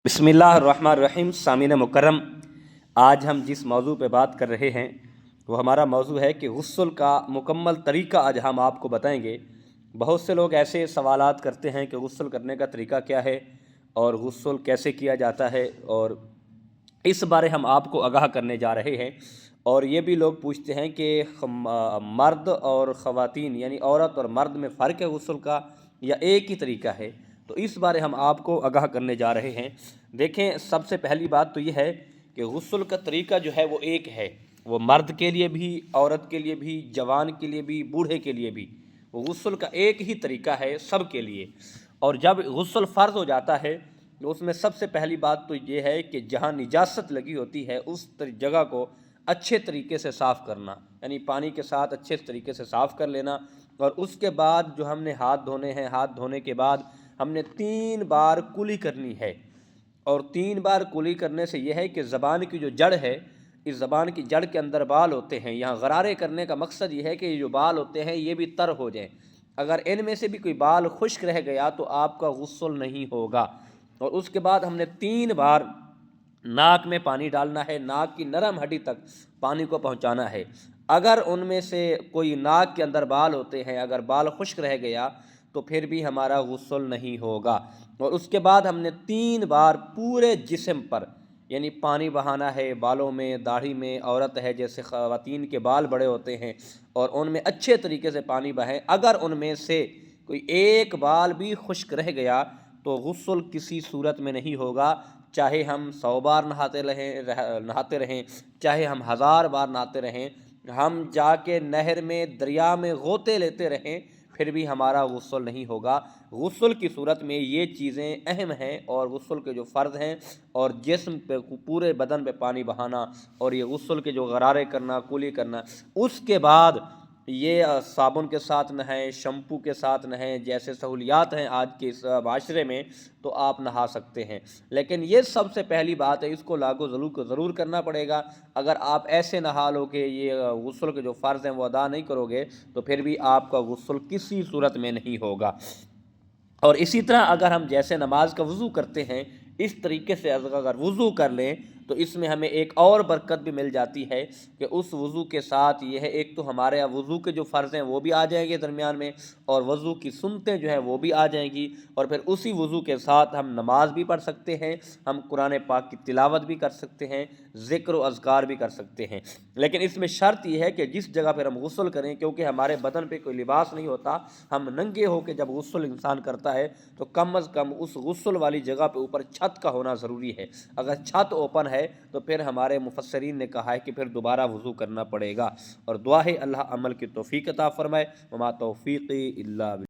بسم اللہ الرحمن الرحیم۔ سامعین مکرم، آج ہم جس موضوع پہ بات کر رہے ہیں وہ ہمارا موضوع ہے کہ غسل کا مکمل طریقہ آج ہم آپ کو بتائیں گے۔ بہت سے لوگ ایسے سوالات کرتے ہیں کہ غسل کرنے کا طریقہ کیا ہے اور غسل کیسے کیا جاتا ہے، اور اس بارے ہم آپ کو آگاہ کرنے جا رہے ہیں۔ اور یہ بھی لوگ پوچھتے ہیں کہ مرد اور خواتین یعنی عورت اور مرد میں فرق ہے غسل کا یا ایک ہی طریقہ ہے؟ تو اس بارے ہم آپ کو آگاہ کرنے جا رہے ہیں۔ دیکھیں، سب سے پہلی بات تو یہ ہے کہ غسل کا طریقہ جو ہے وہ ایک ہے، وہ مرد کے لیے بھی، عورت کے لیے بھی، جوان کے لیے بھی، بوڑھے کے لیے بھی۔ وہ غسل کا ایک ہی طریقہ ہے سب کے لیے۔ اور جب غسل فرض ہو جاتا ہے تو اس میں سب سے پہلی بات تو یہ ہے کہ جہاں نجاست لگی ہوتی ہے اس جگہ کو اچھے طریقے سے صاف کرنا، یعنی پانی کے ساتھ اچھے طریقے سے صاف کر لینا۔ اور اس کے بعد جو ہم نے ہاتھ دھونے ہیں، ہاتھ دھونے کے بعد ہم نے 3 بار کلی کرنی ہے۔ اور 3 بار کلی کرنے سے یہ ہے کہ زبان کی جو جڑ ہے، اس زبان کی جڑ کے اندر بال ہوتے ہیں، یہاں غرارے کرنے کا مقصد یہ ہے کہ یہ جو بال ہوتے ہیں یہ بھی تر ہو جائیں۔ اگر ان میں سے بھی کوئی بال خشک رہ گیا تو آپ کا غسل نہیں ہوگا۔ اور اس کے بعد ہم نے 3 بار ناک میں پانی ڈالنا ہے، ناک کی نرم ہڈی تک پانی کو پہنچانا ہے۔ اگر ان میں سے کوئی ناک کے اندر بال ہوتے ہیں، اگر بال خشک رہ گیا تو پھر بھی ہمارا غسل نہیں ہوگا۔ اور اس کے بعد ہم نے 3 بار پورے جسم پر یعنی پانی بہانا ہے، بالوں میں، داڑھی میں۔ عورت ہے جیسے خواتین کے بال بڑے ہوتے ہیں اور ان میں اچھے طریقے سے پانی بہائیں۔ اگر ان میں سے کوئی ایک بال بھی خشک رہ گیا تو غسل کسی صورت میں نہیں ہوگا، چاہے ہم 100 بار نہاتے رہیں، چاہے ہم 1000 بار نہاتے رہیں، ہم جا کے نہر میں، دریا میں غوطے لیتے رہیں، پھر بھی ہمارا غسل نہیں ہوگا۔ غسل کی صورت میں یہ چیزیں اہم ہیں، اور غسل کے جو فرض ہیں اور جسم پہ پورے بدن پہ پانی بہانا اور یہ غسل کے جو غرارے کرنا، کلی کرنا، اس کے بعد یہ صابن کے ساتھ نہائیں، شیمپو کے ساتھ نہائیں، جیسے سہولیات ہیں آج کے اس معاشرے میں تو آپ نہا سکتے ہیں۔ لیکن یہ سب سے پہلی بات ہے، اس کو لاگو ضرور کرنا پڑے گا۔ اگر آپ ایسے نہا لو کہ یہ غسل کے جو فرض ہیں وہ ادا نہیں کرو گے تو پھر بھی آپ کا غسل کسی صورت میں نہیں ہوگا۔ اور اسی طرح اگر ہم جیسے نماز کا وضو کرتے ہیں اس طریقے سے اگر وضو کر لیں تو اس میں ہمیں ایک اور برکت بھی مل جاتی ہے کہ اس وضو کے ساتھ یہ ہے، ایک تو ہمارے وضو کے جو فرض ہیں وہ بھی آ جائیں گے درمیان میں، اور وضو کی سنتیں جو ہیں وہ بھی آ جائیں گی، اور پھر اسی وضو کے ساتھ ہم نماز بھی پڑھ سکتے ہیں، ہم قرآن پاک کی تلاوت بھی کر سکتے ہیں، ذکر و اذکار بھی کر سکتے ہیں۔ لیکن اس میں شرط یہ ہے کہ جس جگہ پر ہم غسل کریں، کیونکہ ہمارے بدن پہ کوئی لباس نہیں ہوتا، ہم ننگے ہو کے جب غسل انسان کرتا ہے تو کم از کم اس غسل والی جگہ پہ اوپر چھت کا ہونا ضروری ہے۔ اگر چھت اوپن ہے تو پھر ہمارے مفسرین نے کہا ہے کہ پھر دوبارہ وضو کرنا پڑے گا۔ اور دعا ہے اللہ عمل کی توفیق عطا فرمائے۔ وما توفیقی الا باللہ۔